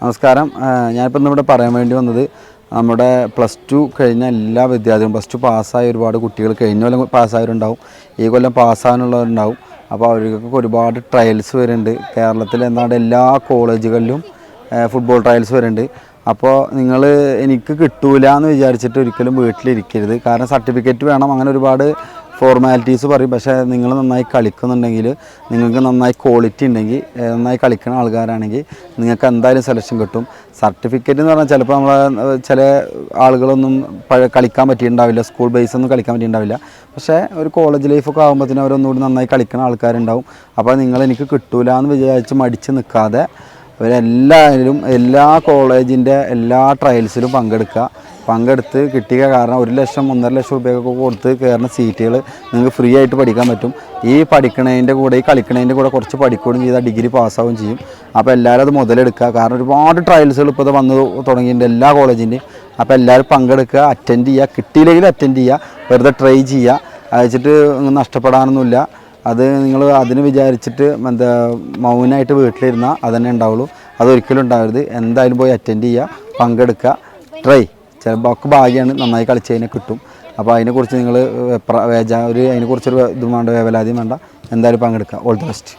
നമസ്കാരം. ഞാനിപ്പോൾ ഇന്നിവിടെ പറയാൻ വേണ്ടി വന്നത് നമ്മുടെ +2 കഴിഞ്ഞ എല്ലാ വിദ്യാർത്ഥികളും +2 പാസ്സായ ഒരുപാട് കുട്ടികൾ കഴിഞ്ഞ കൊല്ലം പാസ്സായവരുണ്ടാവും, ഈ കൊല്ലം പാസ്സാകാനുള്ളവരുണ്ടാവും. അപ്പോൾ അവർക്കൊക്കെ ഒരുപാട് ട്രയൽസ് വരുന്നുണ്ട്. കേരളത്തിൽ എന്താണ് എല്ലാ കോളേജുകളിലും ഫുട്ബോൾ ട്രയൽസ് വരുന്നുണ്ട്. അപ്പോൾ നിങ്ങൾ എനിക്ക് കിട്ടൂല എന്ന് വിചാരിച്ചിട്ട് ഒരിക്കലും വീട്ടിലിരിക്കരുത്. കാരണം സർട്ടിഫിക്കറ്റ് വേണം, അങ്ങനെ ഒരുപാട് ഫോർമാലിറ്റീസ് പറയും. പക്ഷേ നിങ്ങൾ നന്നായി കളിക്കുന്നുണ്ടെങ്കിൽ, നിങ്ങൾക്ക് നന്നായി ക്വാളിറ്റി ഉണ്ടെങ്കിൽ, നന്നായി കളിക്കുന്ന ആൾക്കാരാണെങ്കിൽ നിങ്ങൾക്ക് എന്തായാലും സെലക്ഷൻ കിട്ടും. സർട്ടിഫിക്കറ്റ് എന്ന് പറഞ്ഞാൽ ചിലപ്പോൾ ചില ആളുകളൊന്നും കളിക്കാൻ പറ്റിയിട്ടുണ്ടാവില്ല, സ്കൂൾ ബേസ് ഒന്നും കളിക്കാൻ പറ്റിയിട്ടുണ്ടാവില്ല. പക്ഷേ ഒരു കോളേജ് ലൈഫൊക്കെ ആകുമ്പോഴത്തേനും അവരൊന്നുകൂടി നന്നായി കളിക്കുന്ന ആൾക്കാരുണ്ടാവും. അപ്പോൾ നിങ്ങൾ എനിക്ക് കിട്ടൂല എന്ന് വിചാരിച്ച് മടിച്ച് നിൽക്കാതെ അവരെല്ലാവരും എല്ലാ കോളേജിൻ്റെ എല്ലാ ട്രയൽസിലും പങ്കെടുത്ത് കിട്ടിയ കാരണം 1 ലക്ഷം 1.5 ലക്ഷം രൂപയൊക്കെ കൊടുത്ത് കയറുന്ന സീറ്റുകൾ നിങ്ങൾക്ക് ഫ്രീ ആയിട്ട് പഠിക്കാൻ പറ്റും. ഈ പഠിക്കണതിൻ്റെ കൂടെ, ഈ കളിക്കണതിൻ്റെ കൂടെ കുറച്ച് പഠിക്കുകയും ചെയ്താൽ ഡിഗ്രി പാസ്സാവുകയും ചെയ്യും. അപ്പോൾ എല്ലാവരും അത് മുതലെടുക്കുക. കാരണം ഒരുപാട് ട്രയൽസുകൾ ഇപ്പോൾ വന്ന് തുടങ്ങിയിട്ടുണ്ട് എല്ലാ കോളേജിൻ്റെയും. അപ്പോൾ എല്ലാവരും പങ്കെടുക്കുക, അറ്റൻഡ് ചെയ്യുക, കിട്ടിയില്ലെങ്കിൽ അറ്റൻഡ് ചെയ്യുക, വെറുതെ ട്രൈ ചെയ്യുക. അയച്ചിട്ട് നഷ്ടപ്പെടാനൊന്നുമില്ല. അത് നിങ്ങൾ അതിന് വിചാരിച്ചിട്ട് മൗനമായിട്ട് വീട്ടിലിരുന്നാൽ അതന്നെ ഉണ്ടാവുള്ളൂ. അതൊരിക്കലും ഉണ്ടാവരുത്. എന്തായാലും പോയി അറ്റൻഡ് ചെയ്യുക, പങ്കെടുക്കുക, ട്രൈ. ചിലപ്പോൾ ഭാഗ്യമാണ്, നന്നായി കളിച്ച് കഴിഞ്ഞാൽ കിട്ടും. അപ്പോൾ അതിനെക്കുറിച്ച് നിങ്ങൾ അതിനെക്കുറിച്ചൊരു ഇതും വേണ്ട, വേവലാതിയും വേണ്ട, എന്തായാലും പങ്കെടുക്കുക. All the best.